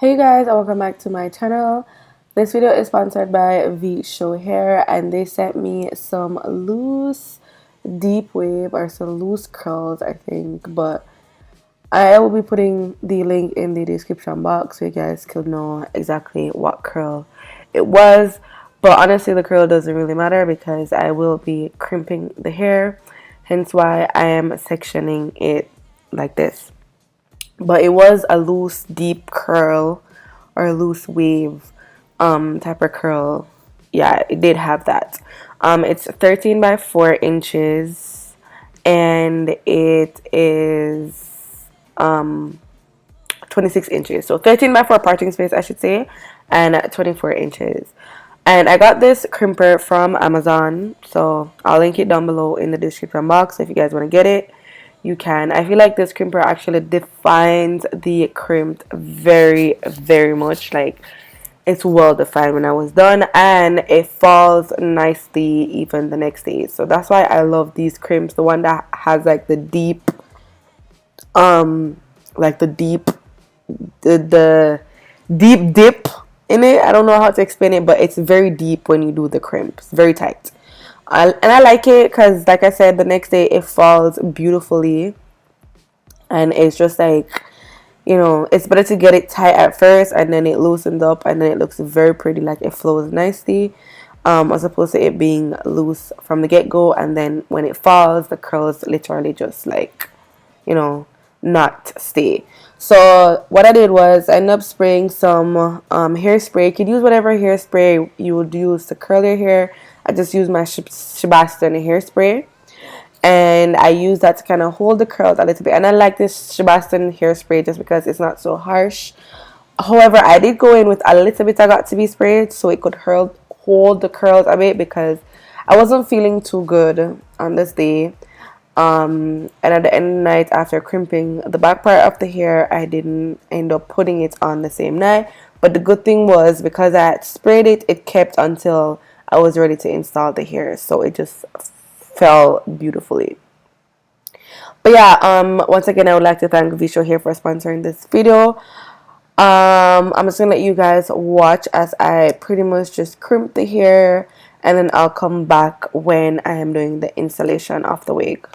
Hey guys, and welcome back to my channel. This video is sponsored by Vshow hair, and they sent me some loose deep wave or some loose curls, I think, but I will be putting the link in the description box so you guys could know exactly what curl it was. But honestly, the curl doesn't really matter because I will be crimping the hair, hence why I am sectioning it like this. But it was a loose deep curl or loose wave type of curl. Yeah, it did have that. It's 13 by 4 inches, and it is 26 inches. So 13 by 4 parting space, I should say, and 24 inches. And I got this crimper from Amazon, so I'll link it down below in the description box if you guys want to get it. You can. I feel like this crimper actually defines the crimped very much. Like, it's well defined when I was done, and it falls nicely even the next day. So that's why I love these crimps. The one that has like the deep like the deep dip in it. I don't know how to explain it, but it's very deep when you do the crimp. It's very tight. And I like it because, like I said, the next day it falls beautifully, and it's just like, you know, it's better to get it tight at first and then it loosens up and then it looks very pretty, like it flows nicely, as opposed to it being loose from the get-go, and then when it falls the curls literally just like, you know, not stay. So what I did was I ended up spraying some hairspray. You could use whatever hairspray you would use to curl your hair. I just used my Sebastian hairspray, and I use that to kind of hold the curls a little bit. And I like this Sebastian hairspray just because it's not so harsh. However, I did go in with a little bit of got to be sprayed so it could hold the curls a bit, because I wasn't feeling too good on this day. And at the end of the night, after crimping the back part of the hair, I didn't end up putting it on the same night. But the good thing was, because I had sprayed it, it kept until I was ready to install the hair, so it just fell beautifully. But yeah, once again, I would like to thank Vshow here for sponsoring this video. I'm just gonna let you guys watch as I pretty much just crimp the hair, and then I'll come back when I am doing the installation of the wig.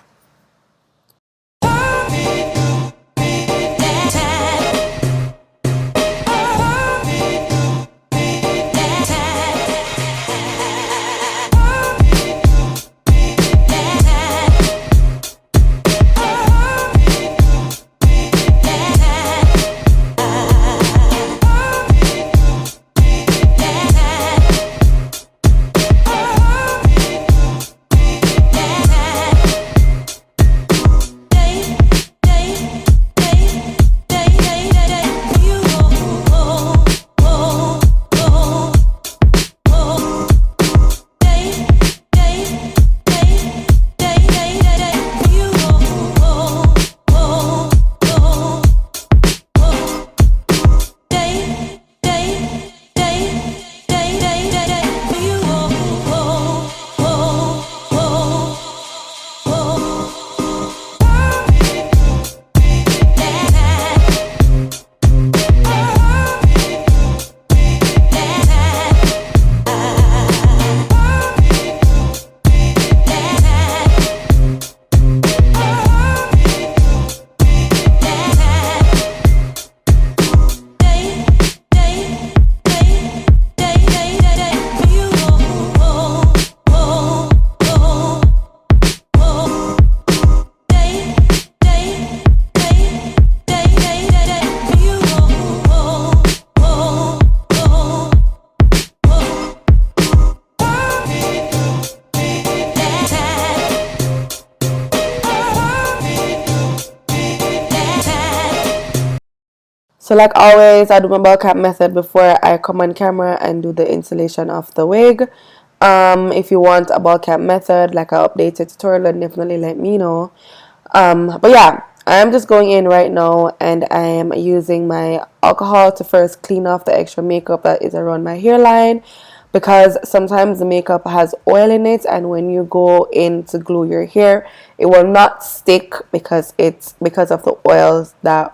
So like always, I do my ball cap method before I come on camera and do the installation of the wig. If you want a ball cap method, like an updated tutorial, then definitely let me know. But yeah, I'm just going in right now, and I am using my alcohol to first clean off the extra makeup that is around my hairline because sometimes the makeup has oil in it, and when you go in to glue your hair, it will not stick because it's because of the oils that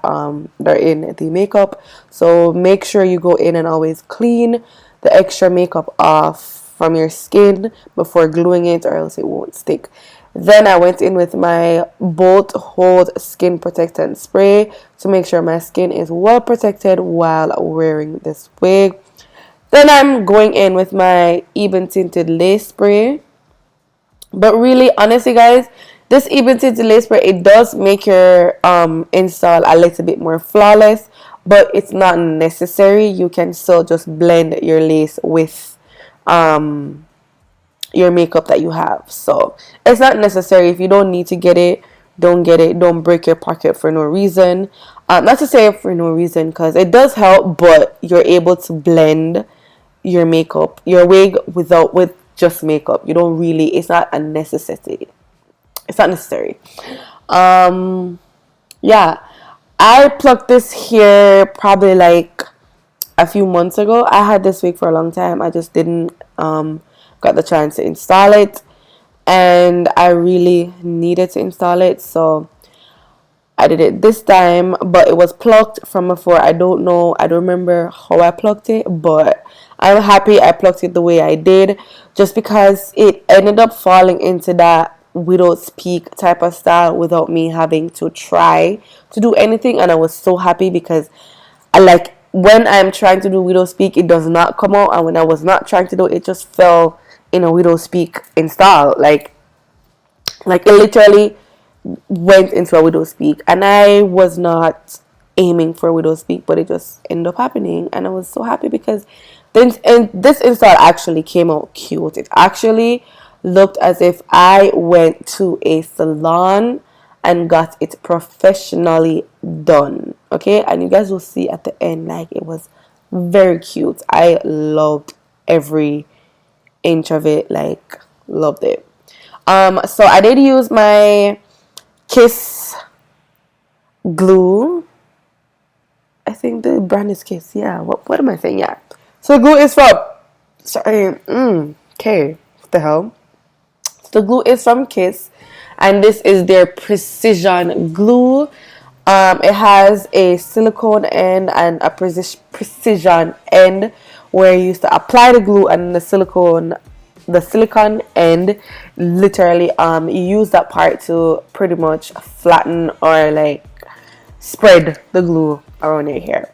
they're in the makeup. So make sure you go in and always clean the extra makeup off from your skin before gluing it, or else it won't stick. Then I went in with my Bolt Hold Skin Protectant Spray to make sure my skin is well protected while wearing this wig. Then I'm going in with my Even Tinted Lace Spray. But really, honestly, guys, this Even Tinted Lace Spray, it does make your install a little bit more flawless, but it's not necessary. You can still just blend your lace with your makeup that you have. So it's not necessary. If you don't need to get it, don't get it. Don't break your pocket for no reason. Not to say for no reason, because it does help, but you're able to blend your makeup, your wig, with just makeup. You don't really, it's not a necessity. It's not necessary. Yeah, I plucked this hair probably like a few months ago. I had this wig for a long time. I just didn't got the chance to install it, and I really needed to install it, so I did it this time. But it was plucked from before. I don't remember how I plucked it, but I'm happy I plucked it the way I did, just because it ended up falling into that widow's peak type of style without me having to try to do anything. And I was so happy, because I like, when I'm trying to do widow's peak, it does not come out, and when I was not trying to do it, it just fell in a widow's peak install. Like it literally went into a widow's peak, and I was not aiming for a widow's peak, but it just ended up happening, and I was so happy because this install actually came out cute. It actually looked as if I went to a salon and got it professionally done. Okay, and you guys will see at the end, like, it was very cute. I loved every inch of it, like, loved it. So I did use my Kiss glue. I think the brand is Kiss. Yeah, what am I saying? Yeah, so the glue is from, okay, what the hell. The glue is from Kiss, and this is their precision glue. It has a silicone end and a precision end, where you used to apply the glue, and the silicone end, literally you use that part to pretty much flatten or like spread the glue around your hair.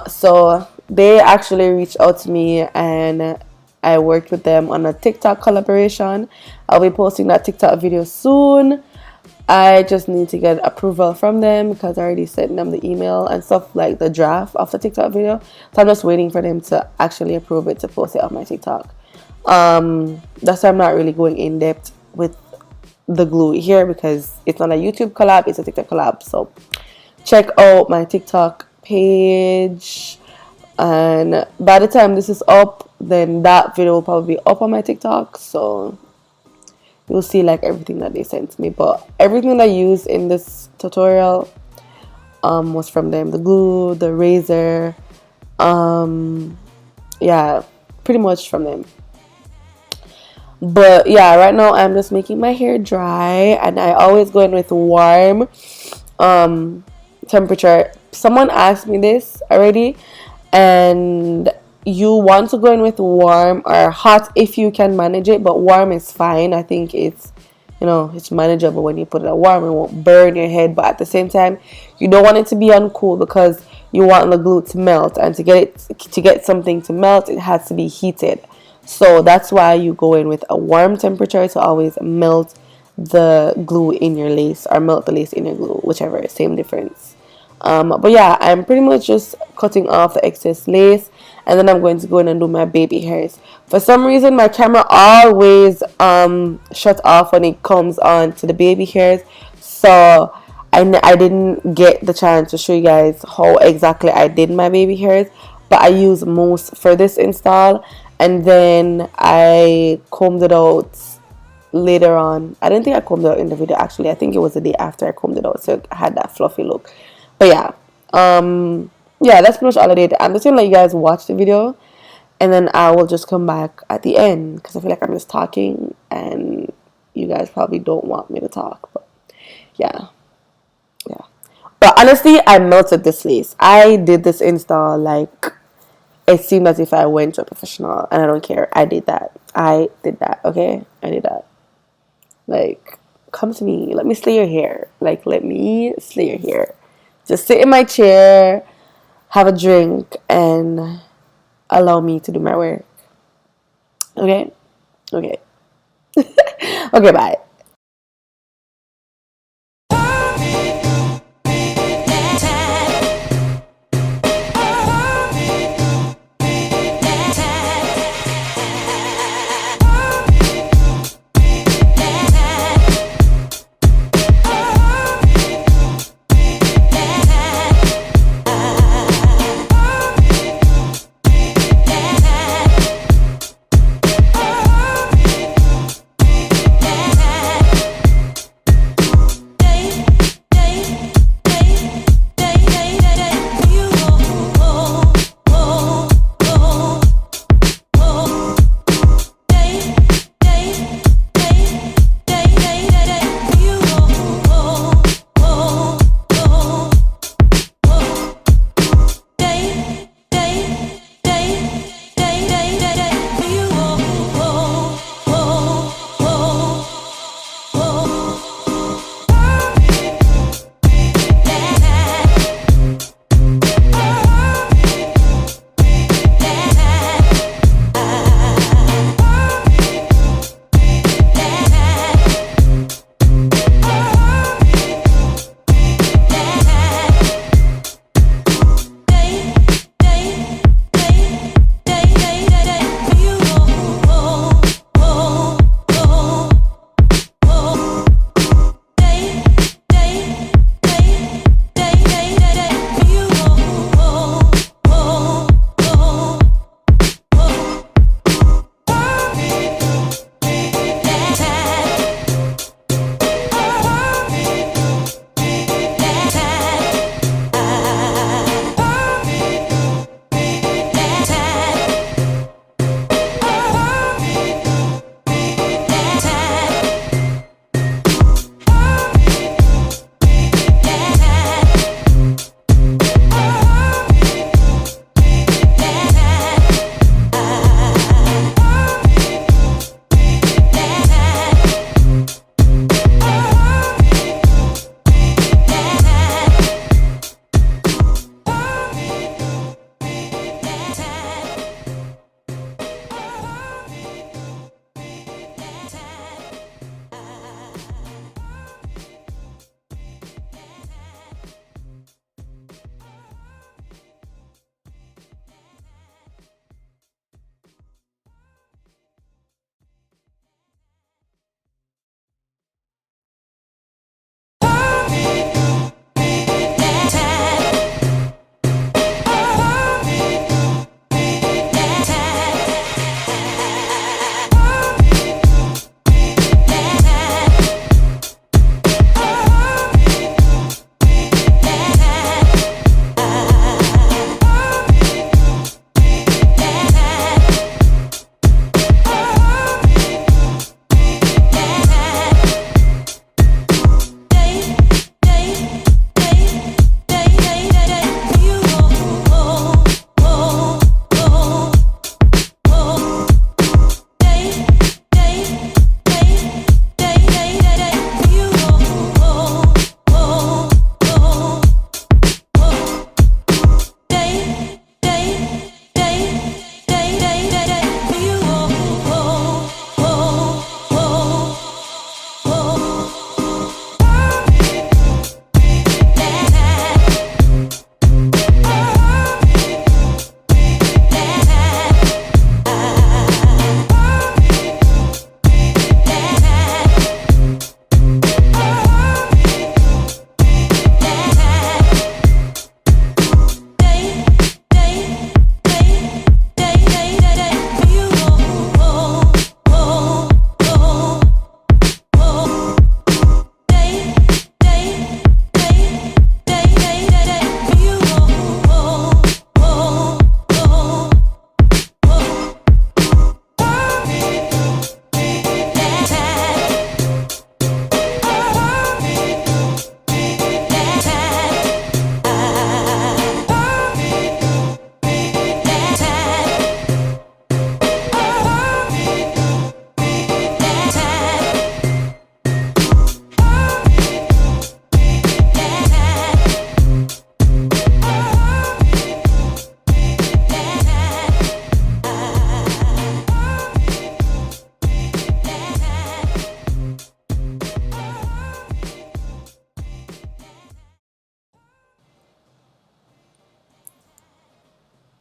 So they actually reached out to me, and I worked with them on a TikTok collaboration. I'll be posting that TikTok video soon. I just need to get approval from them, because I already sent them the email and stuff, like the draft of the TikTok video. So I'm just waiting for them to actually approve it to post it on my TikTok. That's why I'm not really going in depth with the glue here, because it's not a YouTube collab, it's a TikTok collab. So check out my TikTok page, and by the time this is up, then that video will probably be up on my TikTok, so you'll see like everything that they sent me. But everything I used in this tutorial was from them. The glue, the razor, yeah, pretty much from them. But yeah, right now I'm just making my hair dry, and I always go in with warm temperature. Someone asked me this already, and you want to go in with warm or hot if you can manage it, but warm is fine. I think it's, it's manageable. When you put it at warm, it won't burn your head, but at the same time, you don't want it to be uncool, because you want the glue to melt, and to get something to melt, it has to be heated. So that's why you go in with a warm temperature to always melt the glue in your lace, or melt the lace in your glue, whichever, same difference. But yeah, I'm pretty much just cutting off the excess lace, and then I'm going to go in and do my baby hairs. For some reason, my camera always shuts off when it comes on to the baby hairs, so I didn't get the chance to show you guys how exactly I did my baby hairs, but I use mousse for this install, and then I combed it out later on. I didn't think I combed it out in the video, actually. I think it was the day after I combed it out, so I had that fluffy look. But yeah, yeah, that's pretty much all I did. I'm just gonna let you guys watch the video, and then I will just come back at the end because I feel like I'm just talking and you guys probably don't want me to talk. But yeah. But honestly, I melted this lace. I did this install like it seemed as if I went to a professional, and I don't care. I did that. Okay? I did that. Like, come to me. Let me slay your hair. Like, let me slay your hair. Just sit in my chair, have a drink, and allow me to do my work. Okay? Okay. Okay, bye.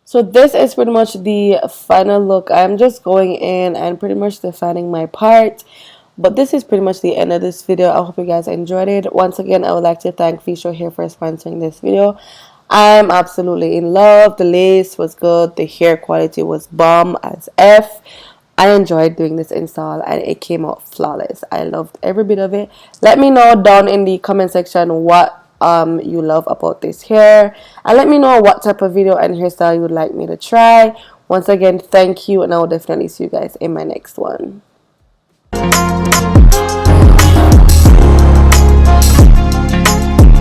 So this is pretty much the final look. I'm just going in and pretty much defining my part. But this is pretty much the end of this video. I hope you guys enjoyed it. Once again, I would like to thank Vshow here for sponsoring this video. I'm absolutely in love. The lace was good. The hair quality was bomb as F. I enjoyed doing this install and it came out flawless. I loved every bit of it. Let me know down in the comment section what you love about this hair, and let me know what type of video and hairstyle you would like me to try. Once again, thank you, and I will definitely see you guys in my next one.